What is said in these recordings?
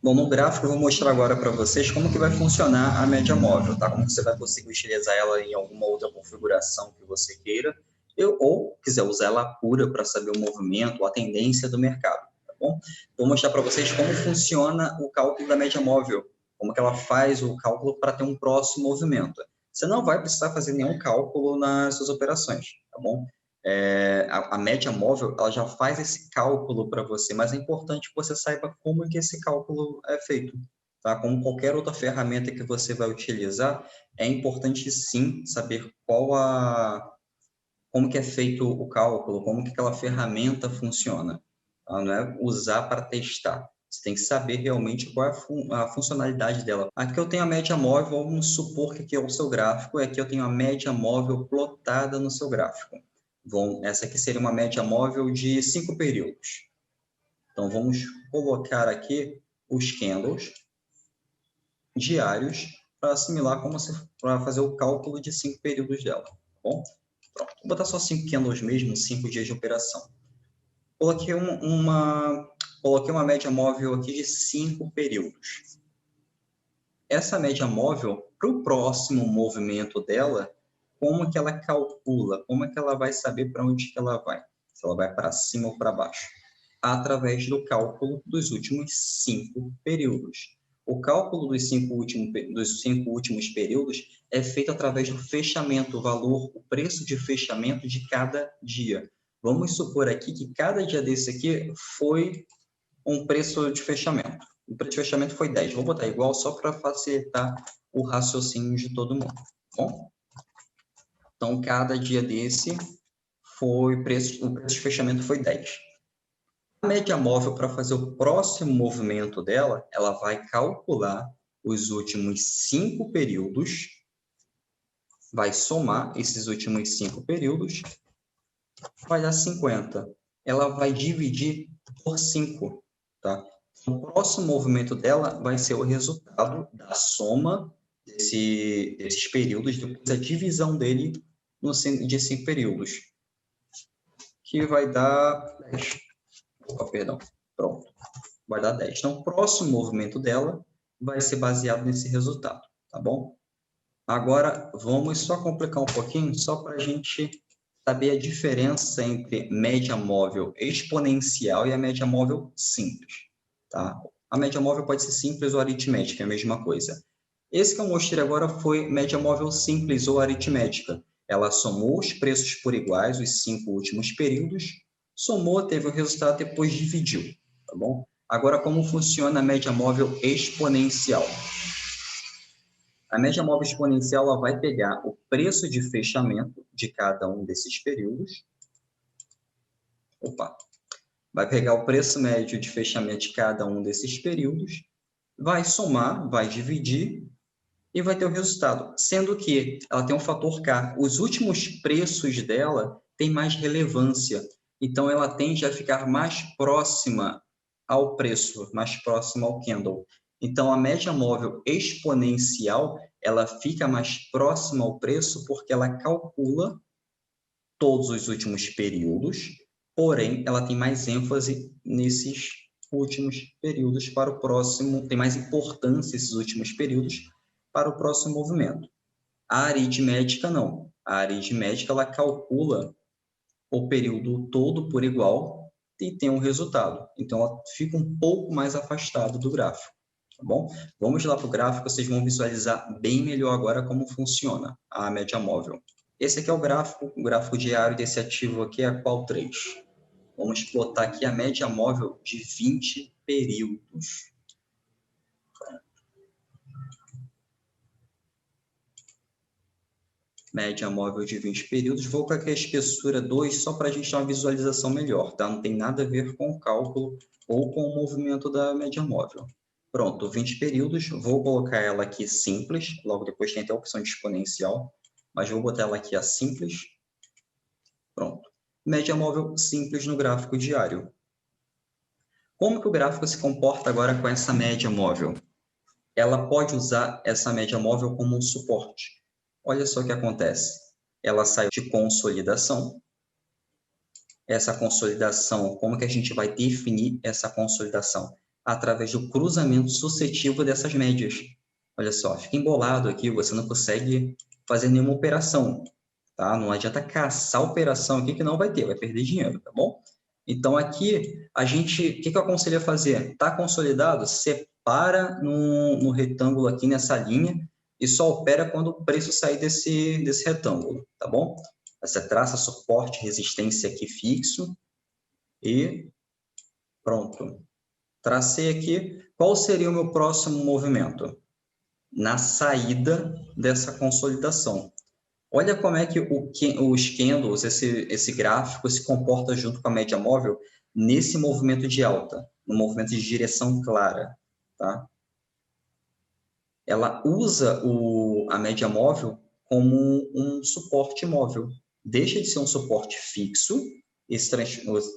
Bom, no gráfico eu vou mostrar agora para vocês como que vai funcionar a média móvel, tá? Como você vai conseguir utilizar ela em alguma outra configuração que você queira, ou quiser usar ela pura para saber o movimento ou a tendência do mercado, tá bom? Vou mostrar para vocês como funciona o cálculo da média móvel, como que ela faz o cálculo para ter um próximo movimento. Você não vai precisar fazer nenhum cálculo nas suas operações, tá bom? A média móvel ela já faz esse cálculo para você, mas é importante que você saiba como que esse cálculo é feito. Tá? Como qualquer outra ferramenta que você vai utilizar, é importante sim saber como que é feito o cálculo, como que aquela ferramenta funciona. Tá? Não é usar para testar. Você tem que saber realmente qual é a funcionalidade dela. Aqui eu tenho a média móvel, vamos supor que aqui é o seu gráfico, e aqui eu tenho a média móvel plotada no seu gráfico. Essa aqui seria uma média móvel de 5 períodos. Então, vamos colocar aqui os candles diários para assimilar para fazer o cálculo de 5 períodos dela. Tá bom? Pronto. Vou botar só 5 candles mesmo, 5 dias de operação. Coloquei uma média móvel aqui de 5 períodos. Essa média móvel, para o próximo movimento dela, como que ela calcula, como é que ela vai saber para onde que ela vai, se ela vai para cima ou para baixo, através do cálculo dos últimos 5 períodos. O cálculo dos cinco últimos períodos é feito através do fechamento, o preço de fechamento de cada dia. Vamos supor aqui que cada dia desse aqui foi um preço de fechamento. O preço de fechamento foi 10. Vou botar igual só para facilitar o raciocínio de todo mundo. Tá bom? Então, cada dia desse o preço de fechamento foi 10. A média móvel, para fazer o próximo movimento dela, ela vai calcular os últimos 5 períodos, vai somar esses últimos 5 períodos, vai dar 50. Ela vai dividir por 5, tá? O próximo movimento dela vai ser o resultado da soma desses períodos, depois a divisão dele de 5 períodos, que vai dar 10. Opa, perdão. Pronto. Vai dar 10. Então, o próximo movimento dela vai ser baseado nesse resultado, tá bom? Agora, vamos só complicar um pouquinho, só para a gente saber a diferença entre média móvel exponencial e a média móvel simples, tá? A média móvel pode ser simples ou aritmética, é a mesma coisa. Esse que eu mostrei agora foi média móvel simples ou aritmética. Ela somou os preços por iguais, os 5 últimos períodos, somou, teve o resultado, depois dividiu, tá bom? Agora, como funciona a média móvel exponencial? A média móvel exponencial ela vai pegar o preço de fechamento de cada um desses períodos. Vai pegar o preço médio de fechamento de cada um desses períodos, vai somar, vai dividir e vai ter o resultado. Sendo que ela tem um fator K. Os últimos preços dela têm mais relevância. Então, ela tende a ficar mais próxima ao preço, mais próxima ao candle. Então, a média móvel exponencial, ela fica mais próxima ao preço porque ela calcula todos os últimos períodos, porém, ela tem mais ênfase nesses últimos períodos para o próximo, tem mais importância esses últimos períodos para o próximo movimento. A aritmética, não. A aritmética, ela calcula o período todo por igual e tem um resultado. Então, ela fica um pouco mais afastada do gráfico. Tá bom? Vamos lá para o gráfico, vocês vão visualizar bem melhor agora como funciona a média móvel. Esse aqui é o gráfico diário desse ativo aqui é a qual 3. Vamos plotar aqui a média móvel de 20 períodos. Média móvel de 20 períodos. Vou colocar aqui a espessura 2 só para a gente ter uma visualização melhor, tá? Não tem nada a ver com o cálculo ou com o movimento da média móvel. Pronto, 20 períodos. Vou colocar ela aqui simples, logo depois tem até a opção de exponencial, mas vou botar ela aqui a simples. Pronto. Média móvel simples no gráfico diário. Como que o gráfico se comporta agora com essa média móvel? Ela pode usar essa média móvel como um suporte. Olha só o que acontece. Ela saiu de consolidação. Essa consolidação, como que a gente vai definir essa consolidação? através do cruzamento sucessivo dessas médias. Olha só, fica embolado aqui, você não consegue fazer nenhuma operação, tá? Não adianta caçar operação aqui que não vai ter, vai perder dinheiro, tá bom? Então, aqui, o que eu aconselho a fazer? Está consolidado? Separa no retângulo aqui, nessa linha, e só opera quando o preço sair desse retângulo, tá bom? Você traça suporte, resistência aqui fixo, e pronto. Tracei aqui. Qual seria o meu próximo movimento? Na saída dessa consolidação. Olha como é que os candles, esse gráfico, se comporta junto com a média móvel nesse movimento de alta, no movimento de direção clara. Tá? Ela usa a média móvel como um suporte móvel. Deixa de ser um suporte fixo,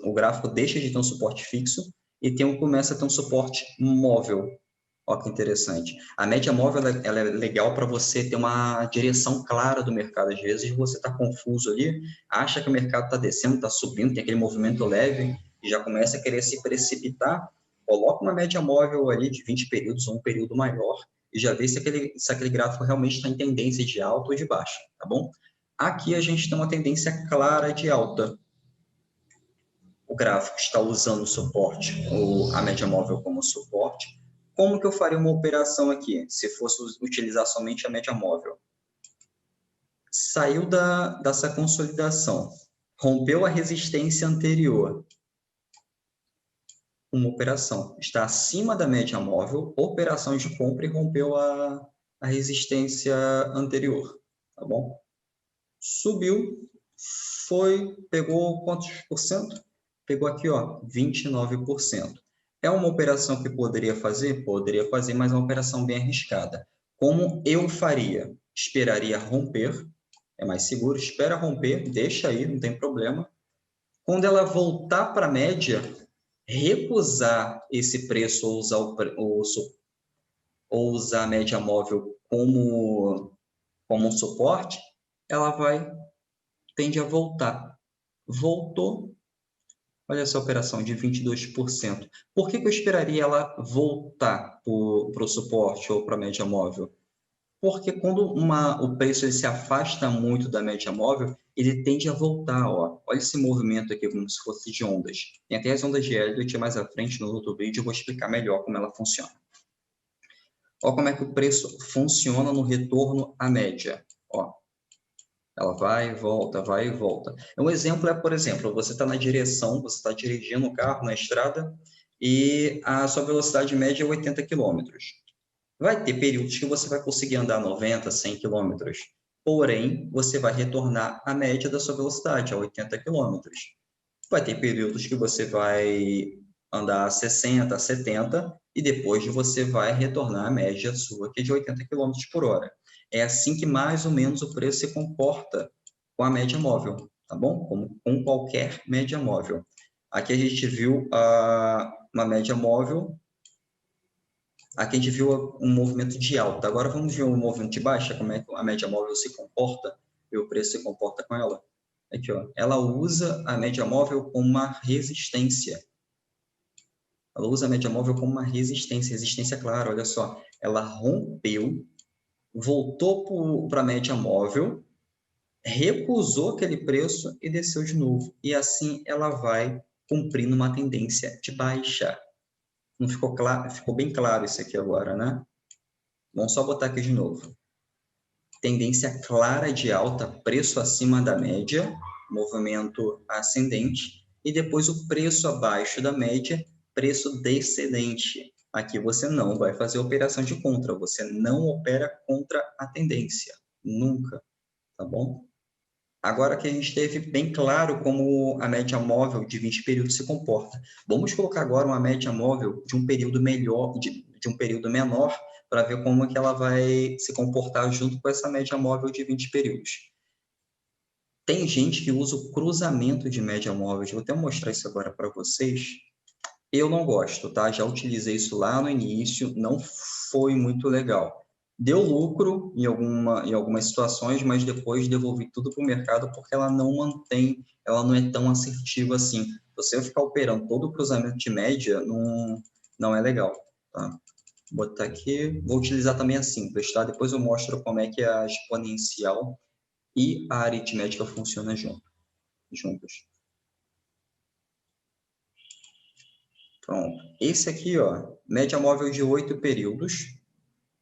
o gráfico deixa de ter um suporte fixo e começa a ter um suporte móvel. Olha que interessante. A média móvel ela é legal para você ter uma direção clara do mercado. Às vezes você está confuso ali, acha que o mercado está descendo, está subindo, tem aquele movimento leve e já começa a querer se precipitar. Coloca uma média móvel ali de 20 períodos ou um período maior e já vê se aquele gráfico realmente está em tendência de alta ou de baixa, tá bom? Aqui a gente tem uma tendência clara de alta. O gráfico está usando o suporte, a média móvel como suporte. Como que eu faria uma operação aqui, se fosse utilizar somente a média móvel? Saiu dessa consolidação, rompeu a resistência anterior. Uma operação está acima da média móvel, operação de compra e rompeu a resistência anterior, tá bom? Subiu, pegou quantos por cento? Pegou aqui, ó, 29%. É uma operação que poderia fazer? Poderia fazer, mas é uma operação bem arriscada. Como eu faria? Esperaria romper, é mais seguro, espera romper, deixa aí, não tem problema. Quando ela voltar para a média, recusar esse preço ou usar a média móvel como um suporte, ela tende a voltar. Voltou, olha essa operação de 22%. Por que eu esperaria ela voltar para o suporte ou para a média móvel? Porque quando o preço ele se afasta muito da média móvel, ele tende a voltar. Ó. Olha esse movimento aqui, como se fosse de ondas. Tem até as ondas de Elliott mais à frente no outro vídeo, eu vou explicar melhor como ela funciona. Olha como é que o preço funciona no retorno à média. Ó. Ela vai e volta, vai e volta. Um exemplo é, por exemplo, você está na direção, você está dirigindo o carro na estrada e a sua velocidade média é 80 km. Vai ter períodos que você vai conseguir andar 90, 100 km. Porém, você vai retornar à média da sua velocidade, a 80 km. Vai ter períodos que você vai andar 60, 70 e depois você vai retornar à média sua, que é de 80 km por hora. É assim que mais ou menos o preço se comporta com a média móvel, tá bom? Como com qualquer média móvel. Aqui a gente viu uma média móvel. Aqui a gente viu um movimento de alta. Agora vamos ver um movimento de baixa, como é que a média móvel se comporta e o preço se comporta com ela. Aqui, ó. Ela usa a média móvel como uma resistência. Ela usa a média móvel como uma resistência clara, olha só. Ela rompeu, voltou para a média móvel, recusou aquele preço e desceu de novo. E assim ela vai cumprindo uma tendência de baixa. Não ficou claro? Ficou bem claro isso aqui agora, né? Vamos só botar aqui de novo. Tendência clara de alta, preço acima da média, movimento ascendente, e depois o preço abaixo da média, preço descendente. Aqui você não vai fazer operação de contra, você não opera contra a tendência, nunca, tá bom? Agora que a gente teve bem claro como a média móvel de 20 períodos se comporta, vamos colocar agora uma média móvel de um período de um período menor, para ver como é que ela vai se comportar junto com essa média móvel de 20 períodos. Tem gente que usa o cruzamento de média móvel, vou até mostrar isso agora para vocês. Eu não gosto, tá? Já utilizei isso lá no início, não foi muito legal. Deu lucro em algumas situações, mas depois devolvi tudo para o mercado porque ela não é tão assertiva assim. Você ficar operando todo o cruzamento de média não é legal, tá? Vou botar aqui, vou utilizar também a simples, tá? Depois eu mostro como é que a exponencial e a aritmética funcionam juntos. Pronto. Esse aqui, ó, média móvel de 8 períodos,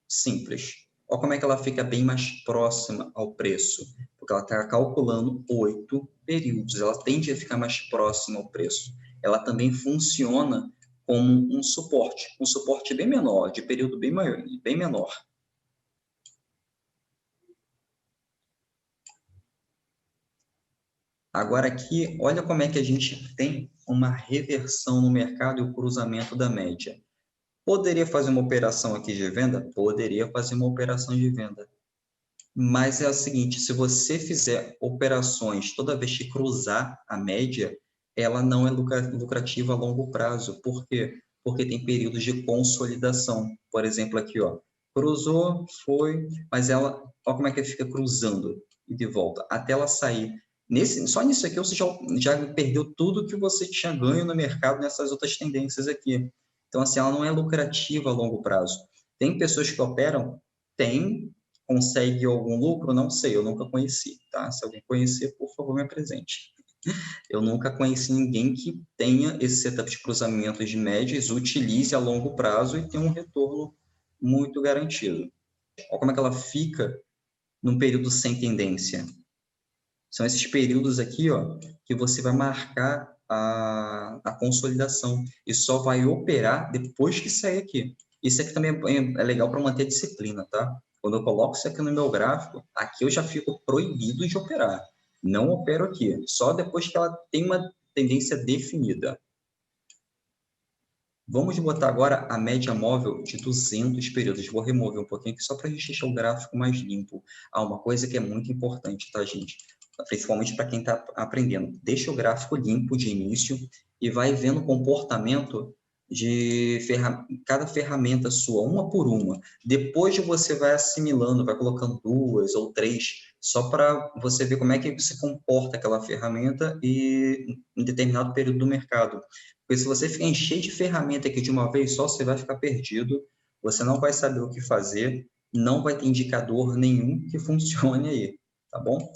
simples. Olha como é que ela fica bem mais próxima ao preço, porque ela está calculando 8 períodos, ela tende a ficar mais próxima ao preço. Ela também funciona como um suporte bem menor, de período bem maior, bem menor. Agora aqui, olha como é que a gente tem uma reversão no mercado e o cruzamento da média. Poderia fazer uma operação aqui de venda? Poderia fazer uma operação de venda. Mas é o seguinte, se você fizer operações toda vez que cruzar a média, ela não é lucrativa a longo prazo. Por quê? Porque tem períodos de consolidação. Por exemplo, aqui, ó, cruzou, foi, mas ela, olha como é que fica cruzando e de volta, até ela sair. Só nisso aqui você já perdeu tudo que você tinha ganho no mercado nessas outras tendências aqui. Então, assim, ela não é lucrativa a longo prazo. Tem pessoas que operam? Tem. Consegue algum lucro? Não sei, eu nunca conheci, tá? Se alguém conhecer, por favor, me apresente. Eu nunca conheci ninguém que tenha esse setup de cruzamentos de médias, utilize a longo prazo e tenha um retorno muito garantido. Olha como é que ela fica num período sem tendência. São esses períodos aqui, ó, que você vai marcar a consolidação e só vai operar depois que sair aqui. Isso aqui também é legal para manter a disciplina, tá? Quando eu coloco isso aqui no meu gráfico, aqui eu já fico proibido de operar. Não opero aqui, só depois que ela tem uma tendência definida. Vamos botar agora a média móvel de 200 períodos. Vou remover um pouquinho aqui só para a gente deixar o gráfico mais limpo. Uma coisa que é muito importante, tá, gente? Principalmente para quem está aprendendo. Deixa o gráfico limpo de início e vai vendo o comportamento de cada ferramenta sua, uma por uma. Depois você vai assimilando, vai colocando 2 ou 3, só para você ver como é que se comporta aquela ferramenta em determinado período do mercado. Porque se você encher de ferramenta aqui de uma vez só, você vai ficar perdido, você não vai saber o que fazer, não vai ter indicador nenhum que funcione aí, tá bom?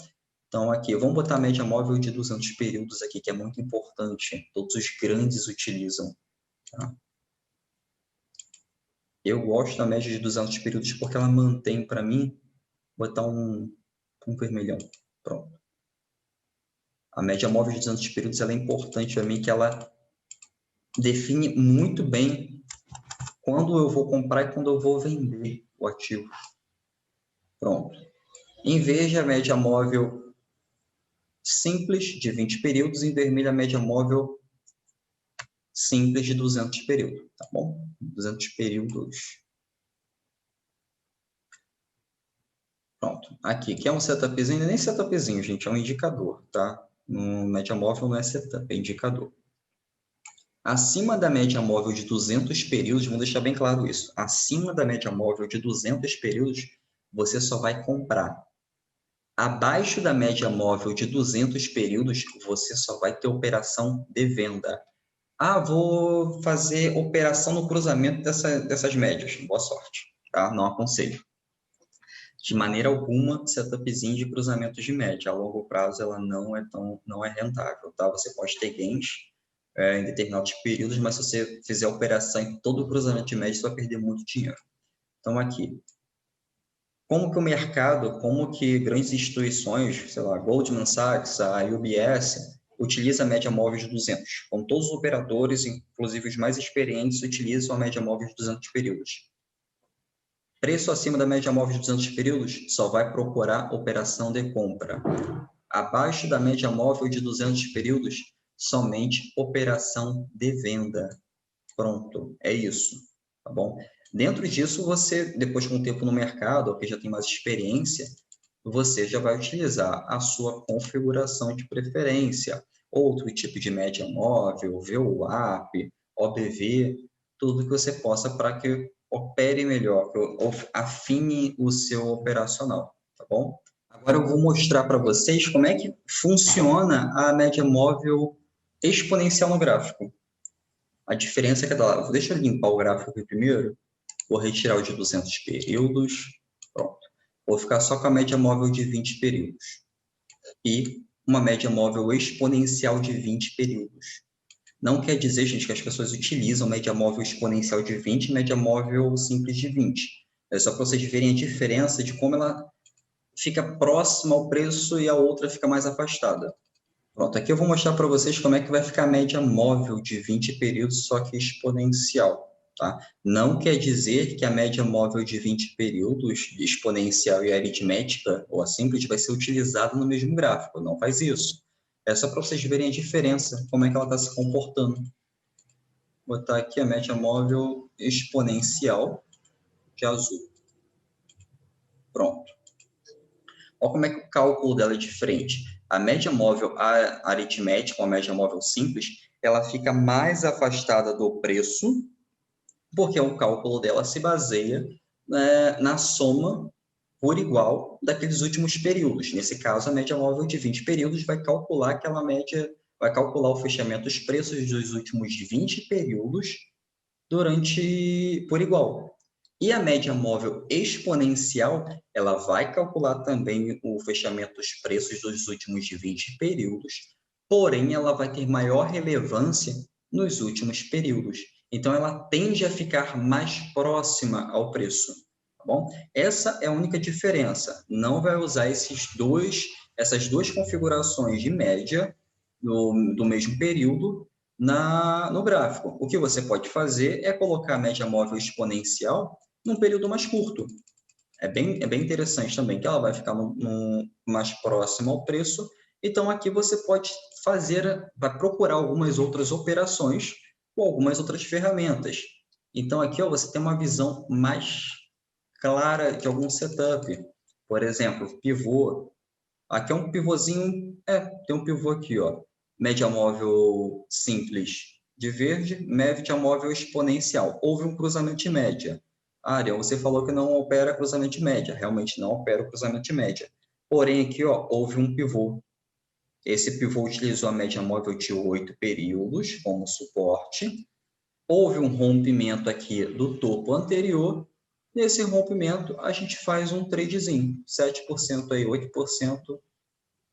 Então, aqui, vamos botar a média móvel de 200 períodos aqui, que é muito importante. Todos os grandes utilizam. Tá? Eu gosto da média de 200 períodos porque ela mantém, para mim, botar um vermelhão. Pronto. A média móvel de 200 períodos ela é importante para mim, que ela define muito bem quando eu vou comprar e quando eu vou vender o ativo. Pronto. Em vez de a média móvel simples de 20 períodos, em vermelho a média móvel simples de 200 períodos, tá bom? 200 períodos. Pronto. Aqui, que é um setupzinho, nem setupzinho, gente, é um indicador, tá? No média móvel não é setup, é indicador. Acima da média móvel de 200 períodos, vamos deixar bem claro isso, acima da média móvel de 200 períodos, você só vai comprar. Abaixo da média móvel de 200 períodos, você só vai ter operação de venda. Vou fazer operação no cruzamento dessas médias. Boa sorte, tá? Não aconselho. De maneira alguma, setupzinho de cruzamento de média. A longo prazo, ela não é rentável, tá? Você pode ter gains em determinados períodos, mas se você fizer operação em todo o cruzamento de média, você vai perder muito dinheiro. Então, aqui, como que o mercado, como que grandes instituições, sei lá, Goldman Sachs, a UBS, utiliza a média móvel de 200. Como todos os operadores, inclusive os mais experientes, utilizam a média móvel de 200 períodos. Preço acima da média móvel de 200 períodos, só vai procurar operação de compra. Abaixo da média móvel de 200 períodos, somente operação de venda. Pronto, é isso, tá bom? Dentro disso, você, depois com o tempo no mercado, ou que já tem mais experiência, você já vai utilizar a sua configuração de preferência, outro tipo de média móvel, VWAP, OBV, tudo que você possa para que opere melhor, que afine o seu operacional, tá bom? Agora eu vou mostrar para vocês como é que funciona a média móvel exponencial no gráfico. A diferença é que deixa eu limpar o gráfico aqui primeiro. Vou retirar o de 200 períodos. Pronto. Vou ficar só com a média móvel de 20 períodos. E uma média móvel exponencial de 20 períodos. Não quer dizer, gente, que as pessoas utilizam média móvel exponencial de 20 e média móvel simples de 20. É só para vocês verem a diferença de como ela fica próxima ao preço e a outra fica mais afastada. Pronto, aqui eu vou mostrar para vocês como é que vai ficar a média móvel de 20 períodos, só que exponencial. Tá? Não quer dizer que a média móvel de 20 períodos, exponencial e aritmética, ou a simples, vai ser utilizada no mesmo gráfico. Não faz isso. É só para vocês verem a diferença, como é que ela está se comportando. Vou botar aqui a média móvel exponencial de azul. Pronto. Olha como é que o cálculo dela é diferente. A média móvel aritmética, ou a média móvel simples, ela fica mais afastada do preço, porque o cálculo dela se baseia na soma por igual daqueles últimos períodos. Nesse caso, a média móvel de 20 períodos vai calcular aquela média, vai calcular o fechamento dos preços dos últimos 20 períodos por igual. E a média móvel exponencial, ela vai calcular também o fechamento dos preços dos últimos 20 períodos, porém ela vai ter maior relevância nos últimos períodos. Então, ela tende a ficar mais próxima ao preço, tá bom? Essa é a única diferença. Não vai usar essas duas configurações de média do mesmo período no gráfico. O que você pode fazer é colocar a média móvel exponencial num período mais curto. É bem interessante também, que ela vai ficar mais próximo ao preço. Então, aqui você pode vai procurar algumas outras operações ou algumas outras ferramentas. Então, aqui você tem uma visão mais clara de algum setup. Por exemplo, pivô. Aqui é um pivôzinho, tem um pivô aqui, ó. Média móvel simples de verde, média móvel exponencial. Houve um cruzamento de média. Ariel, você falou que não opera cruzamento de média. Realmente não opera o cruzamento de média. Porém, aqui houve um pivô. Esse pivô utilizou a média móvel de 8 períodos como suporte. Houve um rompimento aqui do topo anterior. Nesse rompimento, a gente faz um tradezinho. 7% aí, 8%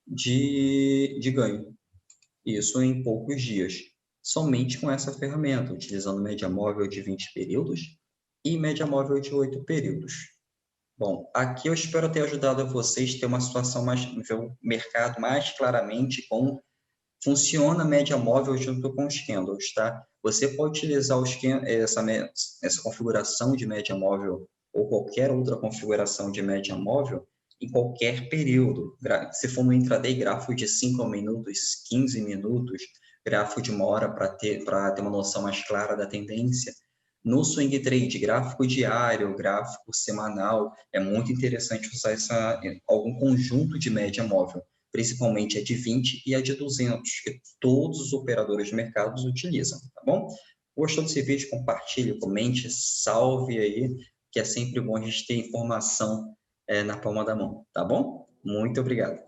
de ganho. Isso em poucos dias. Somente com essa ferramenta, utilizando média móvel de 20 períodos e média móvel de 8 períodos. Bom, aqui eu espero ter ajudado a vocês a ter uma situação ver o mercado mais claramente, como funciona a média móvel junto com os candles, tá? Você pode utilizar essa configuração de média móvel ou qualquer outra configuração de média móvel em qualquer período. Se for no intraday, gráfico de 5 minutos, 15 minutos, gráfico de 1 hora para ter uma noção mais clara da tendência. No swing trade, gráfico diário, gráfico semanal, é muito interessante usar algum conjunto de média móvel, principalmente a de 20 e a de 200, que todos os operadores de mercados utilizam, tá bom? Gostou desse vídeo? Compartilhe, comente, salve aí, que é sempre bom a gente ter informação na palma da mão, tá bom? Muito obrigado.